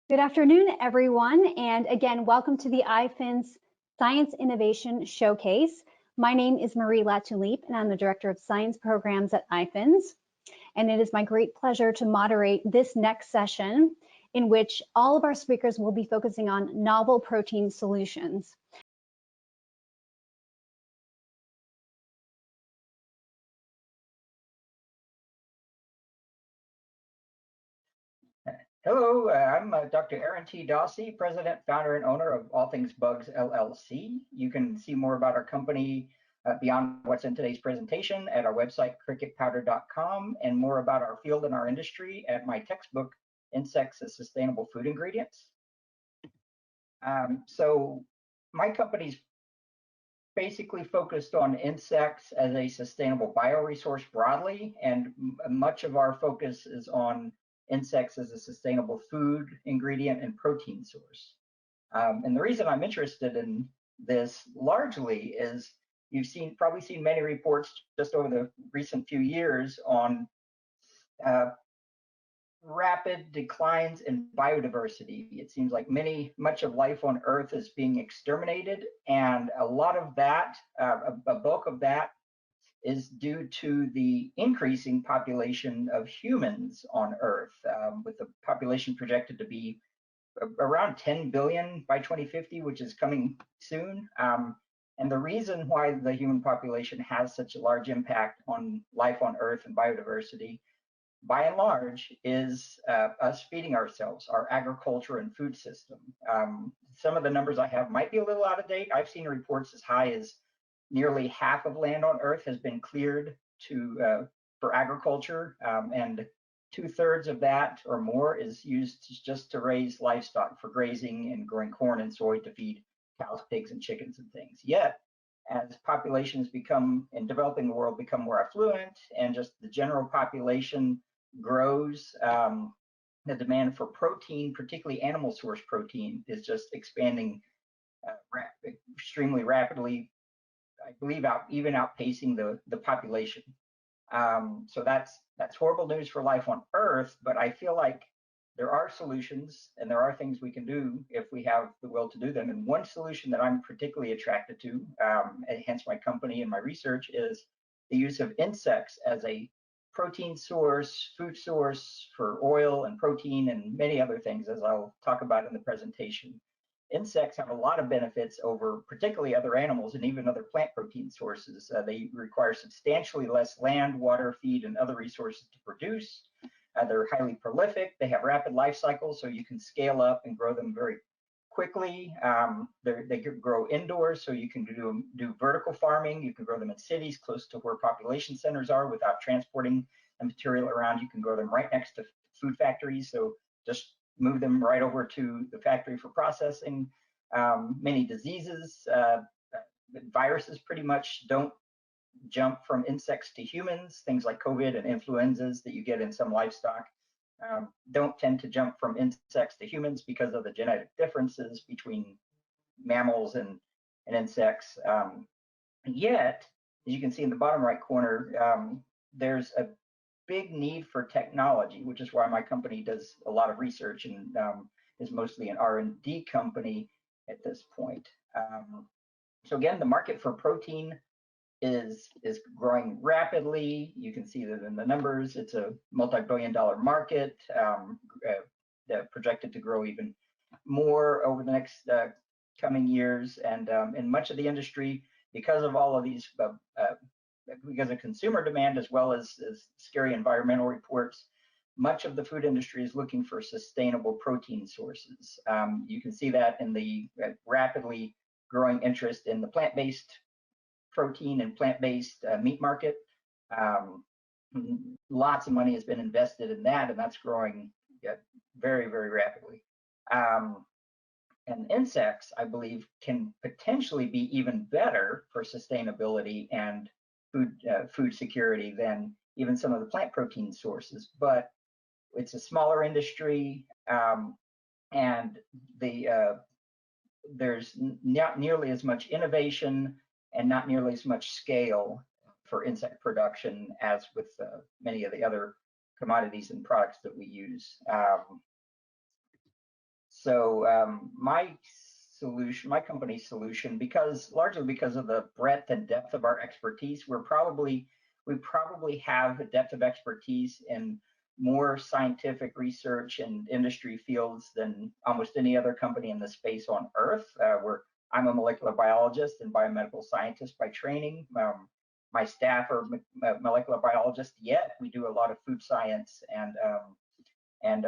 Good afternoon, everyone. And again, welcome to the IFIN's Science Innovation Showcase. My name is Marie Latulippe, and I'm the Director of Science Programs at IFIN's. And it is my great pleasure to moderate this next session in which all of our speakers will be focusing on novel protein solutions. Hello, I'm Dr. Aaron T. Dawsey, President, Founder, and Owner of All Things Bugs LLC. You can see more about our company beyond what's in today's presentation at our website, cricketpowder.com, and more about our field and our industry at my textbook, Insects as Sustainable Food Ingredients. So my company's basically focused on insects as a sustainable bioresource broadly, and much of our focus is on insects as a sustainable food ingredient and protein source. And the reason I'm interested in this largely is you've probably seen many reports just over the recent few years on rapid declines in biodiversity. It seems like much of life on Earth is being exterminated, and a lot of that, a bulk of that, is due to the increasing population of humans on Earth, with the population projected to be around 10 billion by 2050, which is coming soon. And the reason why the human population has such a large impact on life on Earth and biodiversity, by and large, is us feeding ourselves, our agriculture and food system. Some of the numbers I have might be a little out of date. I've seen reports as high as nearly half of land on Earth has been cleared for agriculture, and 2/3 of that or more is used just to raise livestock for grazing and growing corn and soy to feed cows, pigs, and chickens and things. Yet, as populations in developing the world become more affluent and just the general population grows, the demand for protein, particularly animal source protein, is just expanding extremely rapidly. I believe even outpacing the population. So that's horrible news for life on Earth, but I feel like there are solutions and there are things we can do if we have the will to do them. And one solution that I'm particularly attracted to, hence my company and my research, is the use of insects as a protein source, food source for oil and protein and many other things, as I'll talk about in the presentation. Insects have a lot of benefits over particularly other animals and even other plant protein sources. They require substantially less land, water, feed, and other resources to produce. They're highly prolific. They have rapid life cycles, so you can scale up and grow them very quickly. They can grow indoors, so you can do vertical farming. You can grow them in cities close to where population centers are without transporting the material around. You can grow them right next to food factories, so just move them right over to the factory for processing. Many diseases, viruses pretty much don't jump from insects to humans. Things like COVID and influenzas that you get in some livestock don't tend to jump from insects to humans because of the genetic differences between mammals and insects. Yet, as you can see in the bottom right corner, there's a big need for technology, which is why my company does a lot of research and is mostly an R&D company at this point. So again, the market for protein is growing rapidly. You can see that in the numbers. It's a multi-billion-dollar market, projected to grow even more over the next coming years. And in much of the industry, because of all of these because of consumer demand as well as scary environmental reports, much of the food industry is looking for sustainable protein sources. You can see that in the rapidly growing interest in the plant-based protein and plant-based meat market. Lots of money has been invested in that, and that's growing very, very rapidly. And insects, I believe, can potentially be even better for sustainability and food security than even some of the plant protein sources, but it's a smaller industry, and there's not nearly as much innovation and not nearly as much scale for insect production as with many of the other commodities and products that we use. So my solution, my company's solution, largely because of the breadth and depth of our expertise, we probably have a depth of expertise in more scientific research and industry fields than almost any other company in the space on Earth. I'm a molecular biologist and biomedical scientist by training. My staff are molecular biologists, yet we do a lot of food science and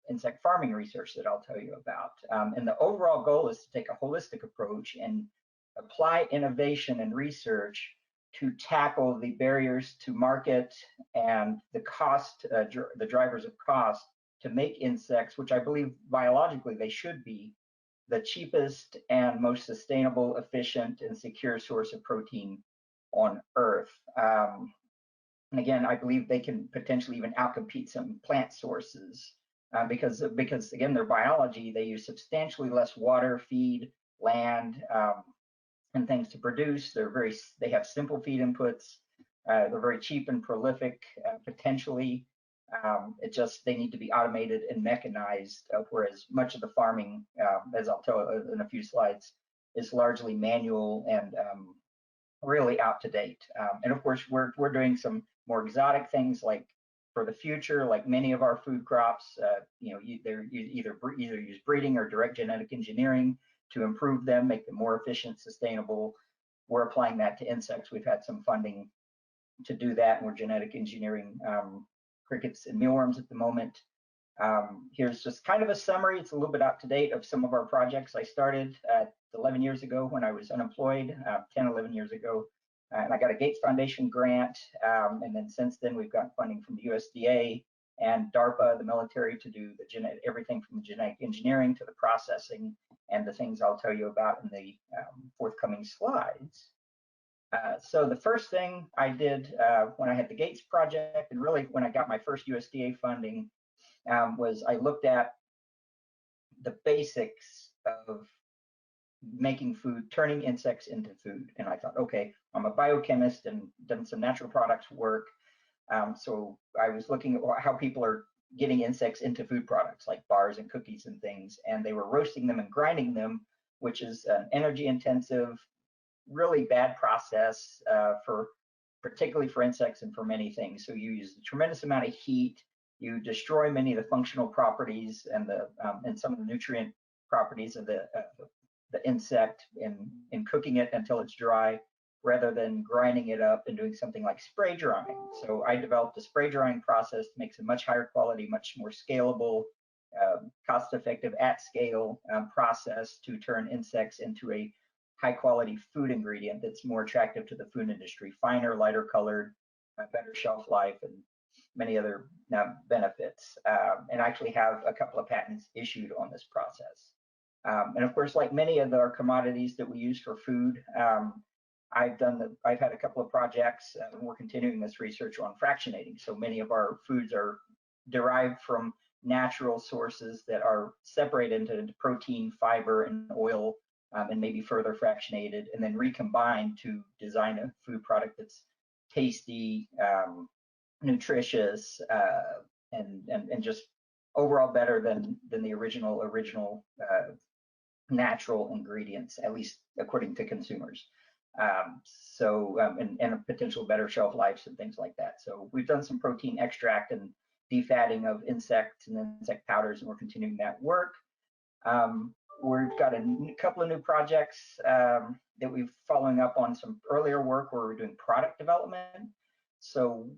insect farming research that I'll tell you about. And the overall goal is to take a holistic approach and apply innovation and research to tackle the barriers to market and the cost, the drivers of cost to make insects, which I believe biologically they should be, the cheapest and most sustainable, efficient, and secure source of protein on Earth. And again, I believe they can potentially even outcompete some plant sources because again, their biology, they use substantially less water, feed, land, and things to produce. They have simple feed inputs. They're very cheap and prolific, potentially. They need to be automated and mechanized, whereas much of the farming, as I'll tell in a few slides, is largely manual and really out to date. And of course, we're doing some more exotic things like for the future, like many of our food crops, you either use breeding or direct genetic engineering to improve them, make them more efficient, sustainable. We're applying that to insects. We've had some funding to do that, and we're genetic engineering crickets and mealworms at the moment. Here's just kind of a summary. It's a little bit out to date of some of our projects. I started 11 years ago when I was unemployed, 10, 11 years ago, and I got a Gates Foundation grant. And then since then, we've got funding from the USDA and DARPA, the military, to do everything from the genetic engineering to the processing and the things I'll tell you about in the forthcoming slides. So the first thing I did when I had the Gates project, and really when I got my first USDA funding, was I looked at the basics of making food, turning insects into food. And I thought, okay, I'm a biochemist and done some natural products work. So I was looking at how people are getting insects into food products like bars and cookies and things, and they were roasting them and grinding them, which is an energy intensive, really bad process particularly for insects and for many things. So you use a tremendous amount of heat. You destroy many of the functional properties and some of the nutrient properties of the insect in cooking it until it's dry, rather than grinding it up and doing something like spray drying. So I developed a spray drying process that makes a much higher quality, much more scalable, cost-effective, at-scale process to turn insects into a high-quality food ingredient that's more attractive to the food industry, finer, lighter colored, better shelf life, and many other benefits, and actually have a couple of patents issued on this process. And of course, like many of our commodities that we use for food, I've had a couple of projects, and we're continuing this research on fractionating. So many of our foods are derived from natural sources that are separated into protein, fiber, and oil, and maybe further fractionated, and then recombined to design a food product that's tasty, nutritious, and just overall better than the original natural ingredients, at least according to consumers. And a potential better shelf lives and things like that. So we've done some protein extract and defatting of insects and insect powders, and we're continuing that work. We've got a couple of new projects that we're following up on some earlier work where we're doing product development. So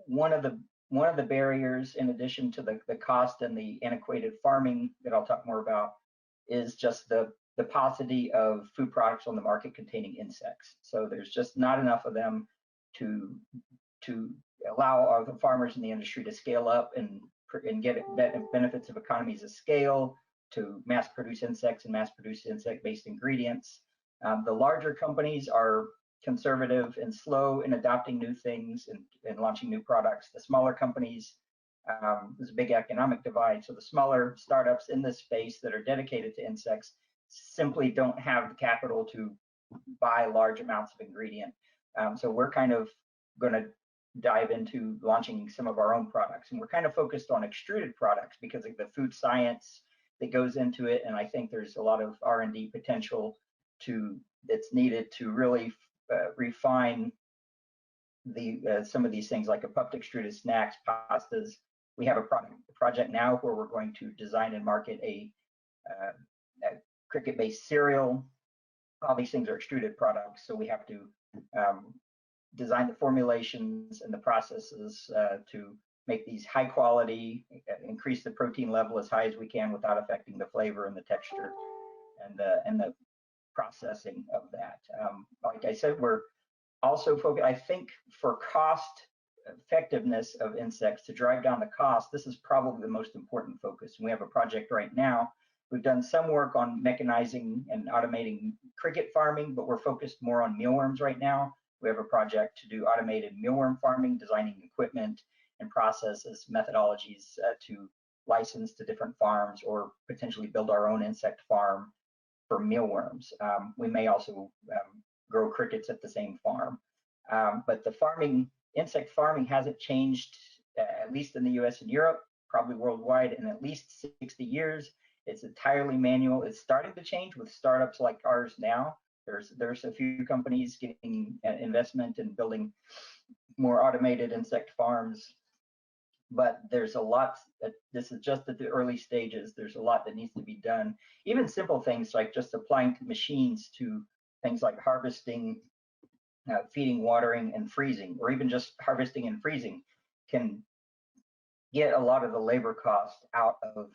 one of the barriers, in addition to the cost and the antiquated farming that I'll talk more about, is just the paucity of food products on the market containing insects. So there's just not enough of them to allow the farmers in the industry to scale up and get benefits of economies of scale, to mass produce insects and mass produce insect-based ingredients. The larger companies are conservative and slow in adopting new things and launching new products. The smaller companies, there's a big economic divide. So the smaller startups in this space that are dedicated to insects simply don't have the capital to buy large amounts of ingredient. So we're kind of going to dive into launching some of our own products. And we're kind of focused on extruded products because of the food science that goes into it, and I think there's a lot of R&D potential that's needed to really refine some of these things, like a puffed extruded snacks, pastas. We have a project now where we're going to design and market a cricket-based cereal. All these things are extruded products, so we have to design the formulations and the processes to make these high quality, increase the protein level as high as we can without affecting the flavor and the texture and the processing of that. Like I said, we're also focused, I think, for cost effectiveness of insects, to drive down the cost. This is probably the most important focus. And we have a project right now. We've done some work on mechanizing and automating cricket farming, but we're focused more on mealworms right now. We have a project to do automated mealworm farming, designing equipment and processes, methodologies to license to different farms, or potentially build our own insect farm for mealworms. We may also grow crickets at the same farm. But the insect farming hasn't changed, at least in the US and Europe, probably worldwide, in at least 60 years. It's entirely manual. It's starting to change with startups like ours now. There's a few companies getting investment in building more automated insect farms, but there's a lot. This is just at the early stages. There's a lot that needs to be done. Even simple things like just applying machines to things like harvesting, feeding, watering, and freezing, or even just harvesting and freezing, can get a lot of the labor cost out of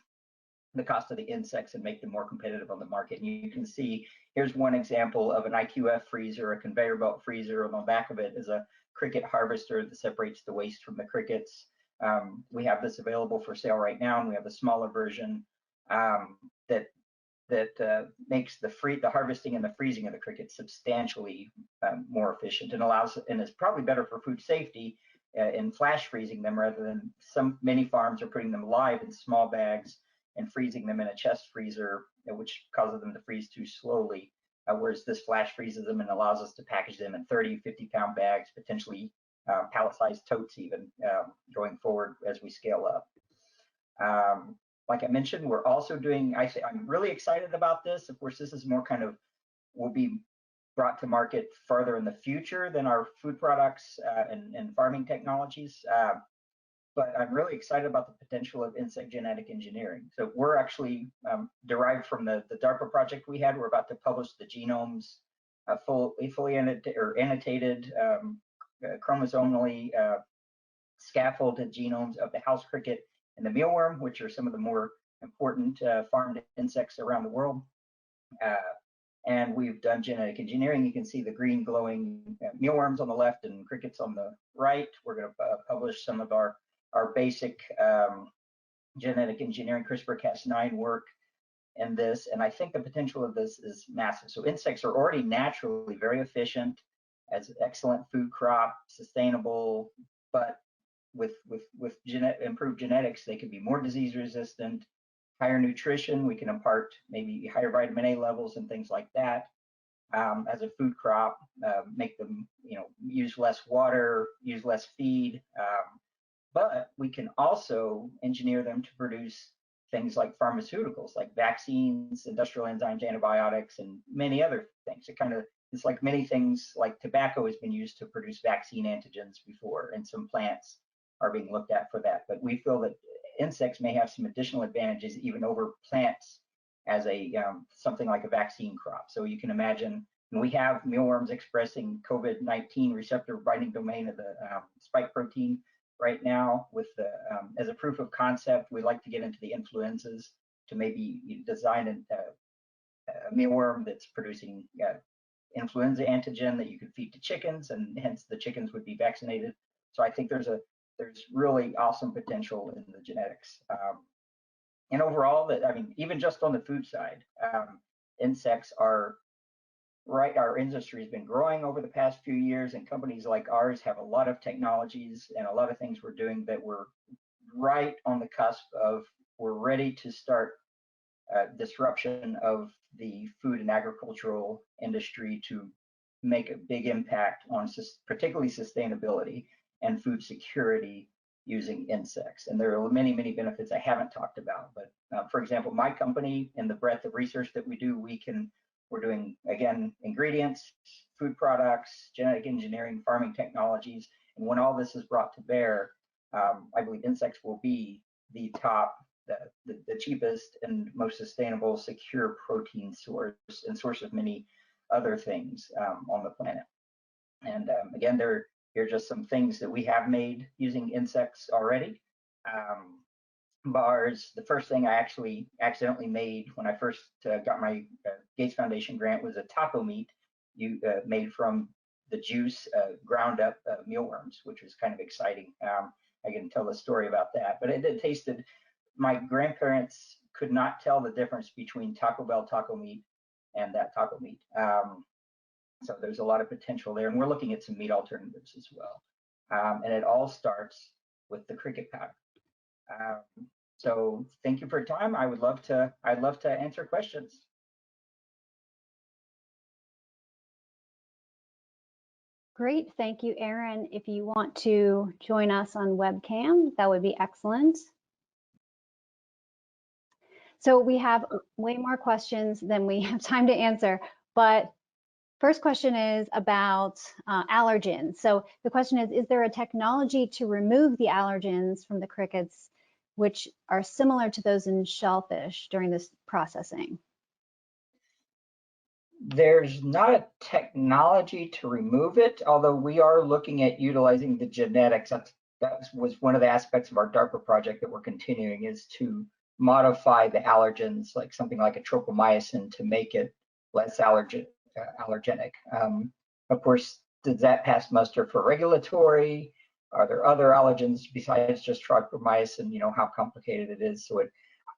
the cost of the insects and make them more competitive on the market. And you can see, here's one example of an IQF freezer, a conveyor belt freezer. On the back of it is a cricket harvester that separates the waste from the crickets. We have this available for sale right now, and we have a smaller version that makes the harvesting and the freezing of the crickets substantially more efficient, and is probably better for food safety in flash freezing them, rather than many farms are putting them live in small bags and freezing them in a chest freezer, which causes them to freeze too slowly. Whereas this flash freezes them and allows us to package them in 30, 50-pound bags, potentially pallet-sized totes even, going forward as we scale up. Like I mentioned, we're also doing, I'm really excited about this. Of course, this is more will be brought to market further in the future than our food products and farming technologies. But I'm really excited about the potential of insect genetic engineering. So we're actually derived from the DARPA project we had. We're about to publish the genomes, fully annotated, chromosomally scaffolded genomes of the house cricket and the mealworm, which are some of the more important farmed insects around the world. And we've done genetic engineering. You can see the green glowing mealworms on the left and crickets on the right. We're going to publish some of our basic genetic engineering CRISPR-Cas9 work in this, and I think the potential of this is massive. So insects are already naturally very efficient, as excellent food crop, sustainable, but with improved genetics, they can be more disease resistant, higher nutrition. We can impart maybe higher vitamin A levels and things like that as a food crop, make them use less water, use less feed. But we can also engineer them to produce things like pharmaceuticals, like vaccines, industrial enzymes, antibiotics, and many other things. It's like many things, like tobacco has been used to produce vaccine antigens before, and some plants are being looked at for that. But we feel that insects may have some additional advantages even over plants as something like a vaccine crop. So you can imagine, we have mealworms expressing COVID-19 receptor binding domain of the spike protein right now. With as a proof of concept, we like to get into the influenzas to maybe design a mealworm that's producing influenza antigen that you could feed to chickens, and hence the chickens would be vaccinated. So I think there's really awesome potential in the genetics. And overall, even just on the food side, insects are right. Our industry has been growing over the past few years, and companies like ours have a lot of technologies and a lot of things we're doing that we're right on the cusp of. We're ready to start disruption of the food and agricultural industry to make a big impact on particularly sustainability and food security using insects. And there are many, many benefits I haven't talked about. But for example, my company and the breadth of research that we do, we're doing, again, ingredients, food products, genetic engineering, farming technologies. And when all this is brought to bear, I believe insects will be the top, the cheapest and most sustainable, secure protein source and source of many other things on the planet. And again, here are just some things that we have made using insects already. Bars, the first thing I actually accidentally made when I first got my Gates Foundation grant was a taco meat made from the juice ground up mealworms, which was kind of exciting. I can tell the story about that, but it tasted, my grandparents could not tell the difference between Taco Bell taco meat and that taco meat. So there's a lot of potential there, and we're looking at some meat alternatives as well. And it all starts with the cricket powder. So thank you for your time. I'd love to answer questions. Great, thank you, Aaron. If you want to join us on webcam, that would be excellent. So we have way more questions than we have time to answer, but first question is about allergens. So the question is there a technology to remove the allergens from the crickets which are similar to those in shellfish during this processing? There's not a technology to remove it, although we are looking at utilizing the genetics. That was one of the aspects of our DARPA project that we're continuing, is to modify the allergens, like something like a tropomyosin, to make it less allergenic. Of course, does that pass muster for regulatory? Are there other allergens besides just tropomyosin? You know how complicated it is. So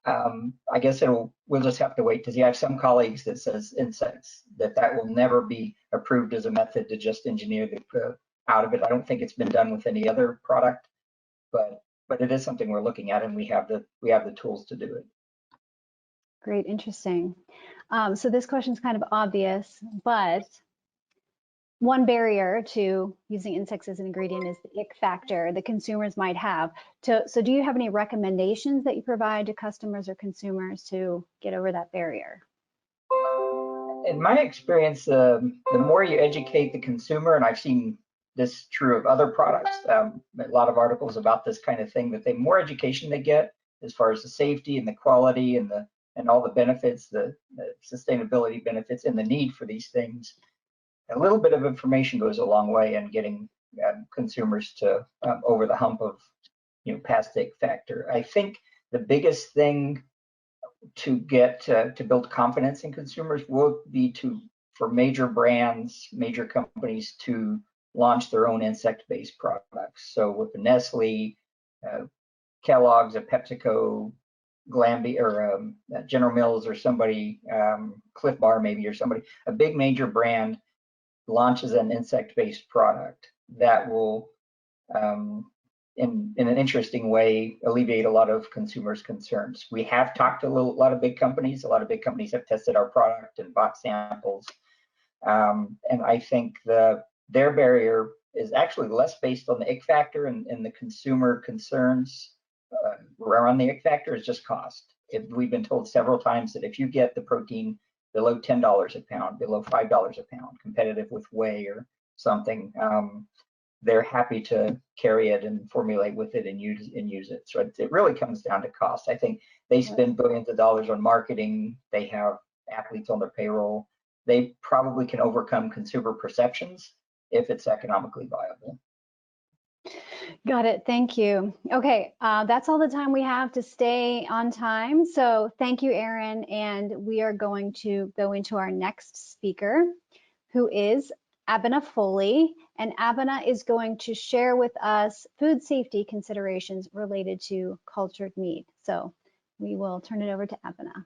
I guess we'll just have to wait to see. I have some colleagues that says insects that will never be approved as a method to just engineer the out of it. I don't think it's been done with any other product, but it is something we're looking at, and we have the tools to do it. Great, interesting. So this question is kind of obvious, but one barrier to using insects as an ingredient is the ick factor that consumers might have. So do you have any recommendations that you provide to customers or consumers to get over that barrier? In my experience, the more you educate the consumer, and I've seen this true of other products, a lot of articles about this kind of thing, that the more education they get as far as the safety and the quality and all the benefits, the sustainability benefits and the need for these things, a little bit of information goes a long way in getting consumers to over the hump of, past ick factor. I think the biggest thing to get to build confidence in consumers will be for major brands, major companies to launch their own insect-based products. So with the Nestle, Kellogg's, a PepsiCo, Glanbia, or General Mills, or somebody, Cliff Bar maybe, or somebody, a big major brand launches an insect-based product that will, in an interesting way, alleviate a lot of consumers' concerns. We have talked to a lot of big companies. A lot of big companies have tested our product and bought samples. And I think their barrier is actually less based on the ick factor and the consumer concerns around the ick factor, is just cost. We've been told several times that if you get the protein below $10 a pound, below $5 a pound, competitive with whey or something, they're happy to carry it and formulate with it and use it. So it really comes down to cost. I think they spend billions of dollars on marketing. They have athletes on their payroll. They probably can overcome consumer perceptions if it's economically viable. Got it. Thank you. Okay, that's all the time we have to stay on time. So thank you, Aaron. And we are going to go into our next speaker, who is Abena Foley. And Abena is going to share with us food safety considerations related to cultured meat. So we will turn it over to Abena.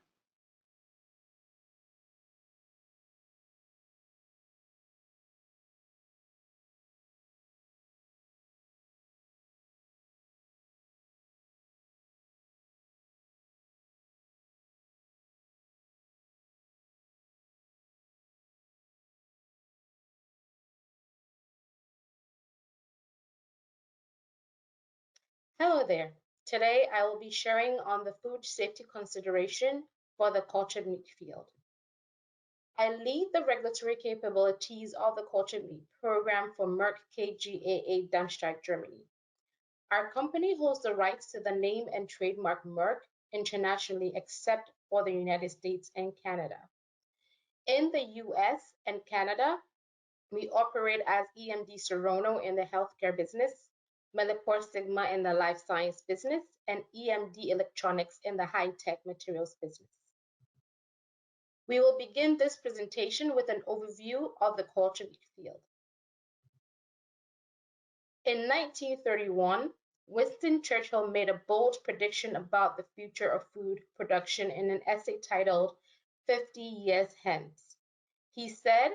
Hello there. Today I will be sharing on the food safety consideration for the cultured meat field. I lead the regulatory capabilities of the cultured meat program for Merck KGaA Darmstadt, Germany. Our company holds the rights to the name and trademark Merck internationally except for the United States and Canada. In the US and Canada, we operate as EMD Serono in the healthcare business, Millipore Sigma in the life science business, and EMD Electronics in the high-tech materials business. We will begin this presentation with an overview of the culture meat field. In 1931, Winston Churchill made a bold prediction about the future of food production in an essay titled 50 Years Hence. He said,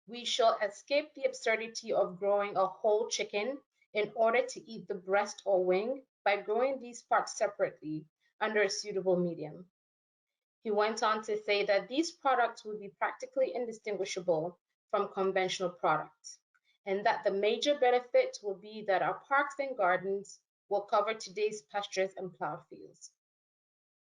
"We shall escape the absurdity of growing a whole chicken in order to eat the breast or wing by growing these parts separately under a suitable medium." He went on to say that these products would be practically indistinguishable from conventional products, and that the major benefit will be that our parks and gardens will cover today's pastures and plow fields.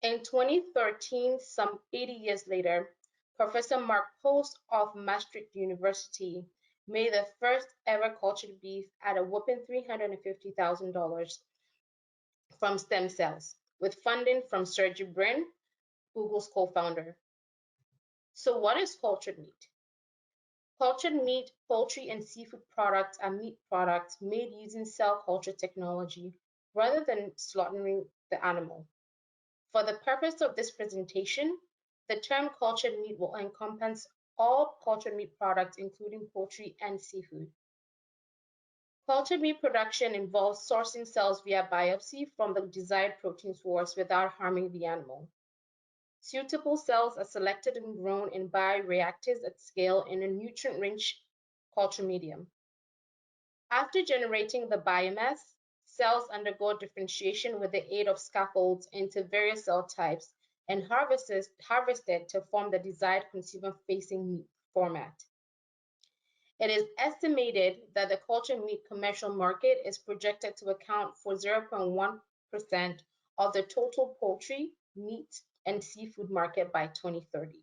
In 2013, some 80 years later, Professor Mark Post of Maastricht University made the first ever cultured beef at a whopping $350,000 from stem cells, with funding from Sergey Brin, Google's co-founder. So what is cultured meat? Cultured meat, poultry, and seafood products are meat products made using cell culture technology rather than slaughtering the animal. For the purpose of this presentation, the term cultured meat will encompass all cultured meat products, including poultry and seafood. Cultured meat production involves sourcing cells via biopsy from the desired protein source without harming the animal. Suitable cells are selected and grown in bioreactors at scale in a nutrient-rich culture medium. After generating the biomass, cells undergo differentiation with the aid of scaffolds into various cell types and harvested to form the desired consumer-facing meat format. It is estimated that the cultured meat commercial market is projected to account for 0.1% of the total poultry, meat, and seafood market by 2030.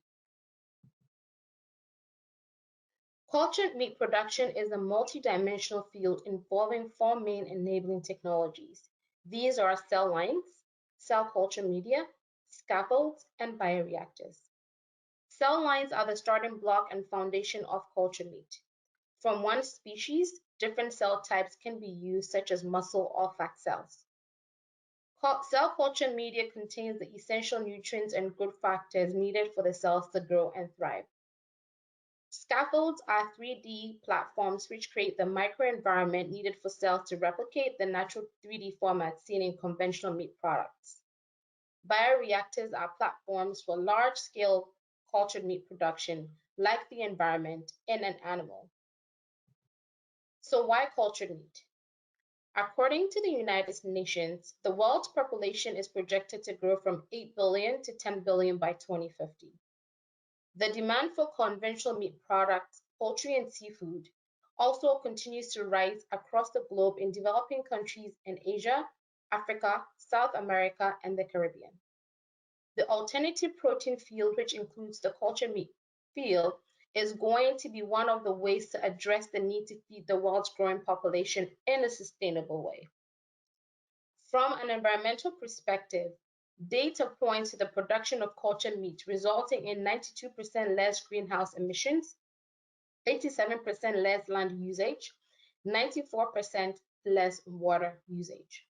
Cultured meat production is a multidimensional field involving four main enabling technologies. These are cell lines, cell culture media, scaffolds, and bioreactors. Cell lines are the starting block and foundation of cultured meat. From one species, different cell types can be used, such as muscle or fat cells. Cell culture media contains the essential nutrients and growth factors needed for the cells to grow and thrive. Scaffolds are 3D platforms which create the microenvironment needed for cells to replicate the natural 3D format seen in conventional meat products. Bioreactors are platforms for large-scale cultured meat production, like the environment in an animal. So why cultured meat? According to the United Nations, the world's population is projected to grow from 8 billion to 10 billion by 2050. The demand for conventional meat products, poultry, and seafood also continues to rise across the globe in developing countries in Asia, Africa, South America, and the Caribbean. The alternative protein field, which includes the cultured meat field, is going to be one of the ways to address the need to feed the world's growing population in a sustainable way. From an environmental perspective, data points to the production of cultured meat resulting in 92% less greenhouse emissions, 87% less land usage, 94% less water usage.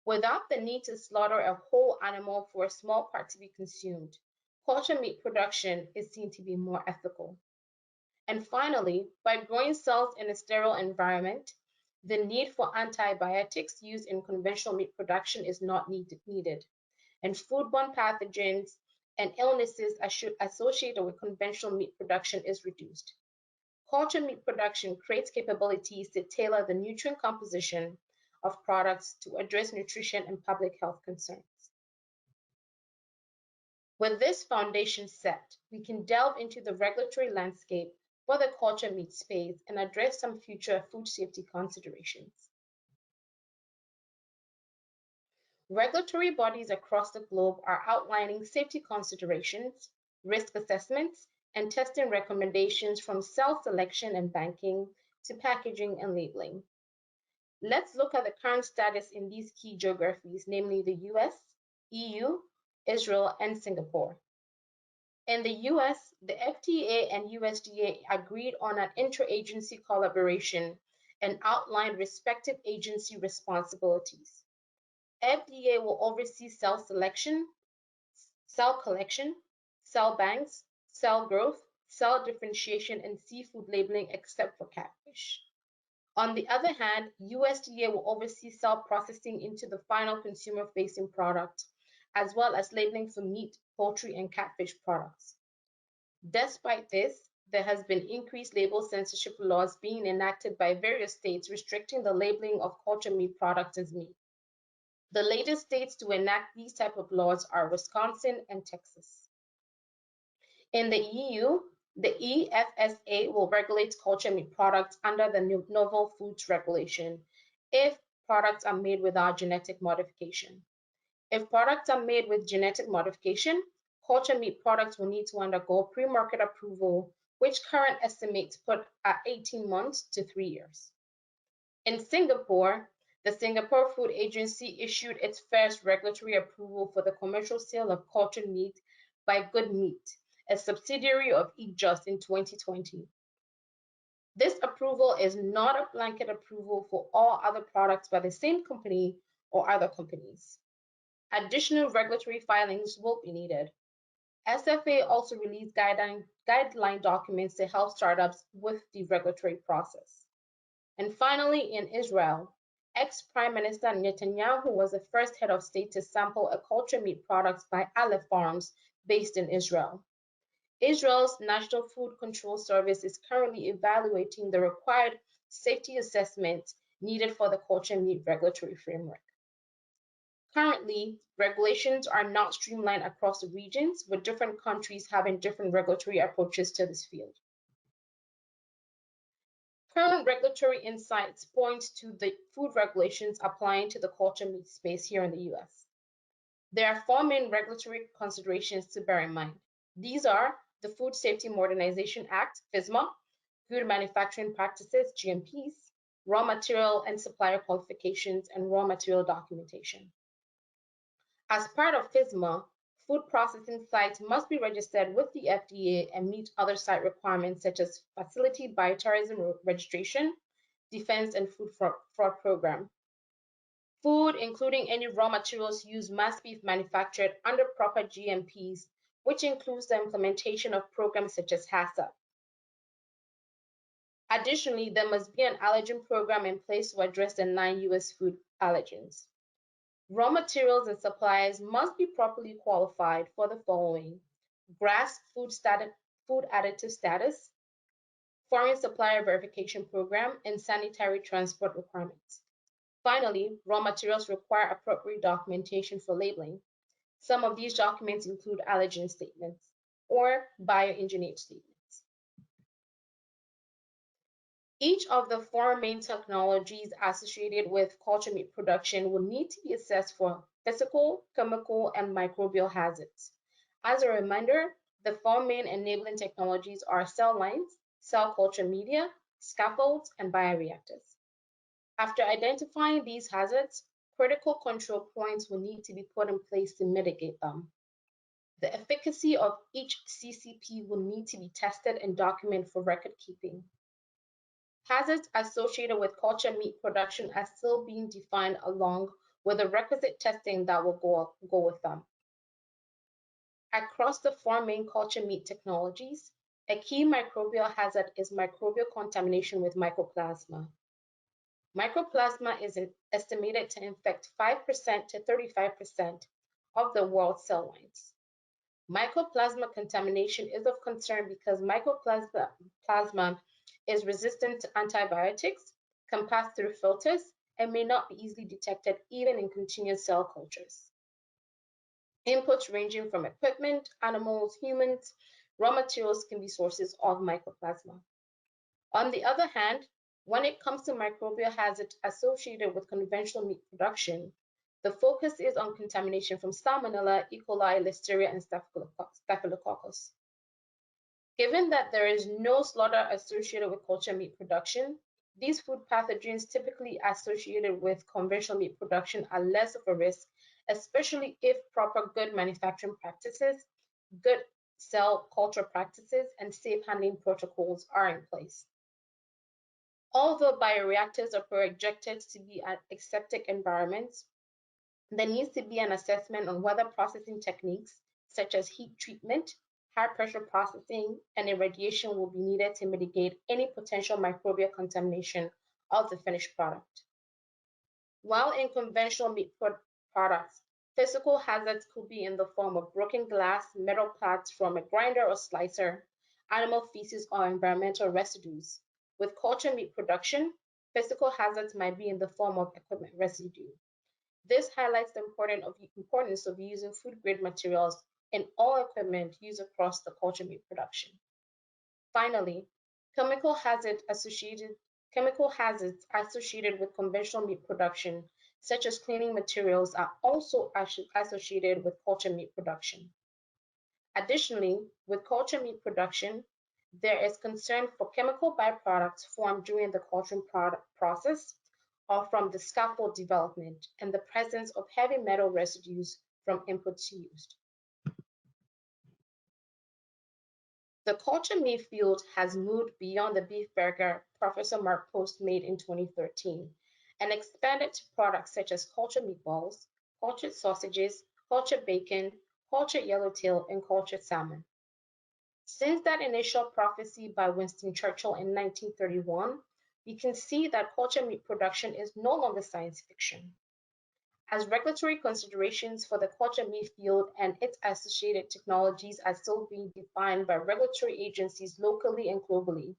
Without the need to slaughter a whole animal for a small part to be consumed, cultured meat production is seen to be more ethical. And finally, by growing cells in a sterile environment, the need for antibiotics used in conventional meat production is not needed, and foodborne pathogens and illnesses associated with conventional meat production is reduced. Cultured meat production creates capabilities to tailor the nutrient composition of products to address nutrition and public health concerns. With this foundation set, we can delve into the regulatory landscape for the cultured meat space and address some future food safety considerations. Regulatory bodies across the globe are outlining safety considerations, risk assessments, and testing recommendations from cell selection and banking to packaging and labeling. Let's look at the current status in these key geographies, namely the US, EU, Israel, and Singapore. In the US, the FDA and USDA agreed on an interagency collaboration and outlined respective agency responsibilities. FDA will oversee cell selection, cell collection, cell banks, cell growth, cell differentiation, and seafood labeling except for catfish. On the other hand, USDA will oversee cell processing into the final consumer-facing product, as well as labeling for meat, poultry, and catfish products. Despite this, there has been increased label censorship laws being enacted by various states restricting the labeling of cultured meat products as meat. The latest states to enact these type of laws are Wisconsin and Texas. In the EU, the EFSA will regulate cultured meat products under the Novel Foods Regulation if products are made without genetic modification. If products are made with genetic modification, cultured meat products will need to undergo pre-market approval, which current estimates put at 18 months to 3 years. In Singapore, the Singapore Food Agency issued its first regulatory approval for the commercial sale of cultured meat by Good Meat, a subsidiary of Eat Just, in 2020. This approval is not a blanket approval for all other products by the same company or other companies. Additional regulatory filings will be needed. SFA also released guideline documents to help startups with the regulatory process. And finally, in Israel, ex-Prime Minister Netanyahu was the first head of state to sample a cultured meat product by Aleph Farms based in Israel. Israel's National Food Control Service is currently evaluating the required safety assessment needed for the cultured meat regulatory framework. Currently, regulations are not streamlined across the regions, with different countries having different regulatory approaches to this field. Current regulatory insights point to the food regulations applying to the cultured meat space here in the US. There are 4 main regulatory considerations to bear in mind. These are the Food Safety Modernization Act, FSMA, Good Manufacturing Practices, GMPs, raw material and supplier qualifications, and raw material documentation. As part of FSMA, food processing sites must be registered with the FDA and meet other site requirements such as Facility Bioterrorism Registration, Defense and Food Fraud Program. Food, including any raw materials used, must be manufactured under proper GMPs, which includes the implementation of programs such as HACCP. Additionally, there must be an allergen program in place to address the 9 US food allergens. Raw materials and suppliers must be properly qualified for the following: GRAS food additive status, foreign supplier verification program, and sanitary transport requirements. Finally, raw materials require appropriate documentation for labeling. Some of these documents include allergen statements or bioengineered statements. Each of the 4 main technologies associated with cultured meat production will need to be assessed for physical, chemical, and microbial hazards. As a reminder, the 4 main enabling technologies are cell lines, cell culture media, scaffolds, and bioreactors. After identifying these hazards, critical control points will need to be put in place to mitigate them. The efficacy of each CCP will need to be tested and documented for record keeping. Hazards associated with cultured meat production are still being defined along with the requisite testing that will go with them. Across the 4 main cultured meat technologies, a key microbial hazard is microbial contamination with mycoplasma. Mycoplasma is estimated to infect 5% to 35% of the world's cell lines. Mycoplasma contamination is of concern because mycoplasma is resistant to antibiotics, can pass through filters, and may not be easily detected even in continuous cell cultures. Inputs ranging from equipment, animals, humans, raw materials can be sources of mycoplasma. On the other hand, when it comes to microbial hazards associated with conventional meat production, The focus is on contamination from Salmonella, E. coli, Listeria, and Staphylococcus. Given that there is no slaughter associated with culture meat production, these food pathogens typically associated with conventional meat production are less of a risk, especially if proper good manufacturing practices, good cell culture practices, and safe handling protocols are in place. Although bioreactors are projected to be at aseptic environments, there needs to be an assessment on whether processing techniques such as heat treatment, high pressure processing, and irradiation will be needed to mitigate any potential microbial contamination of the finished product. While in conventional meat products, physical hazards could be in the form of broken glass, metal parts from a grinder or slicer, animal feces, or environmental residues. With culture meat production, physical hazards might be in the form of equipment residue. This highlights the importance of using food-grade materials in all equipment used across the culture meat production. Finally, chemical hazards associated with conventional meat production, such as cleaning materials, are also associated with culture meat production. Additionally, with culture meat production, there is concern for chemical byproducts formed during the culturing process or from the scaffold development and the presence of heavy metal residues from inputs used. The culture meat field has moved beyond the beef burger Professor Mark Post made in 2013 and expanded to products such as cultured meatballs, cultured sausages, cultured bacon, cultured yellowtail, and cultured salmon. Since that initial prophecy by Winston Churchill in 1931, we can see that culture meat production is no longer science fiction. As regulatory considerations for the culture meat field and its associated technologies are still being defined by regulatory agencies locally and globally,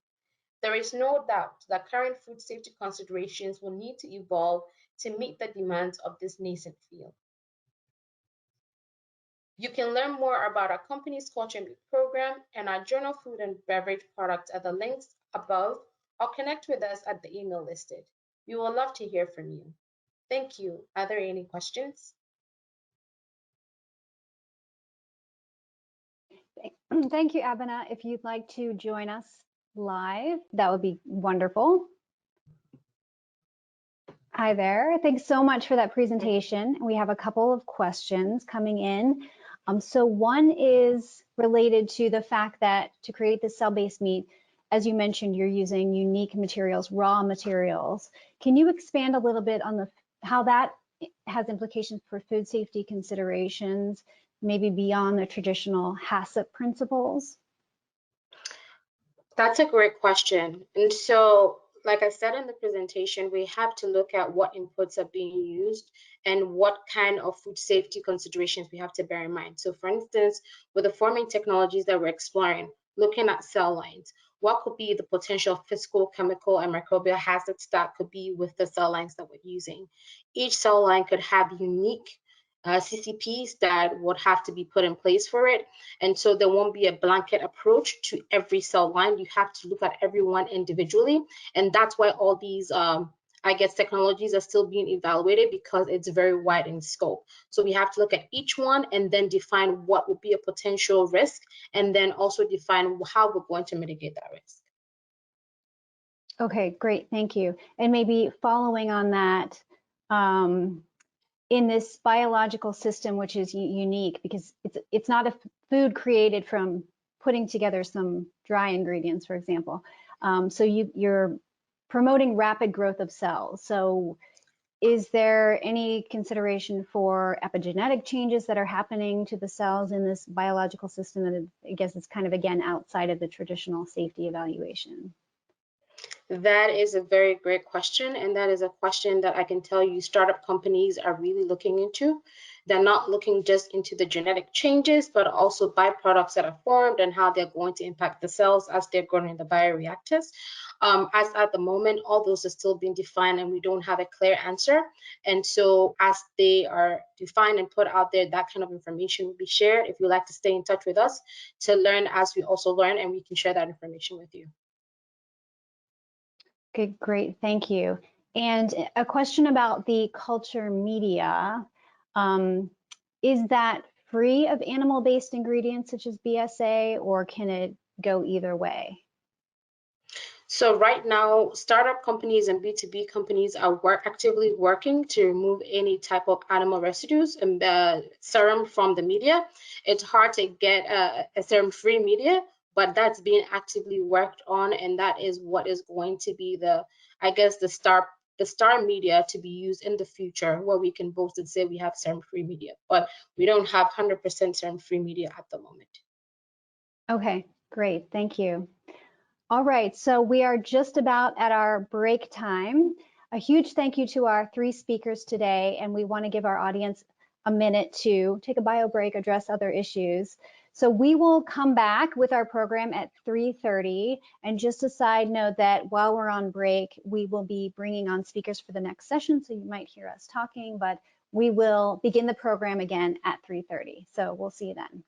there is no doubt that current food safety considerations will need to evolve to meet the demands of this nascent field. You can learn more about our company's culture meat program and our journal food and beverage products at the links above, or connect with us at the email listed. We would love to hear from you. Thank you. Are there any questions? Thank you, Abena. If you'd like to join us live, that would be wonderful. Hi there. Thanks so much for that presentation. We have a couple of questions coming in. So one is related to the fact that to create the cell-based meat, as you mentioned, you're using unique materials, raw materials. Can you expand a little bit on how that has implications for food safety considerations, maybe beyond the traditional HACCP principles? That's a great question. And so, like I said in the presentation, we have to look at what inputs are being used and what kind of food safety considerations we have to bear in mind. So for instance, with the forming technologies that we're exploring, looking at cell lines, what could be the potential physical, chemical, and microbial hazards that could be with the cell lines that we're using? Each cell line could have unique CCPs that would have to be put in place for it. And so there won't be a blanket approach to every cell line. You have to look at everyone individually. And that's why all these, technologies are still being evaluated, because it's very wide in scope. So we have to look at each one and then define what would be a potential risk, and then also define how we're going to mitigate that risk. Okay, great, thank you. And maybe following on that, in this biological system, which is unique because it's not a food created from putting together some dry ingredients, for example. So you're promoting rapid growth of cells. So is there any consideration for epigenetic changes that are happening to the cells in this biological system that I guess is kind of, again, outside of the traditional safety evaluation? That is a very great question, and that is a question that I can tell you startup companies are really looking into. They're not looking just into the genetic changes, but also byproducts that are formed and how they're going to impact the cells as they're growing in the bioreactors. As at the moment, all those are still being defined and we don't have a clear answer. And so as they are defined and put out there, that kind of information will be shared. If you'd like to stay in touch with us to learn as we also learn, and we can share that information with you. Okay, great, thank you. And a question about the culture media. Is that free of animal-based ingredients such as BSA, or can it go either way? So right now, startup companies and B2B companies are actively working to remove any type of animal residues and serum from the media. It's hard to get a serum-free media, but that's being actively worked on, and that is what is going to be the, I guess, the star media to be used in the future, where we can boast and say we have serum-free media, but we don't have 100% serum-free media at the moment. Okay, great, thank you. All right, so we are just about at our break time. A huge thank you to our 3 speakers today, and we want to give our audience a minute to take a bio break, address other issues. So we will come back with our program at 3:30. And just a side note that while we're on break, we will be bringing on speakers for the next session, so you might hear us talking, but we will begin the program again at 3:30. So we'll see you then.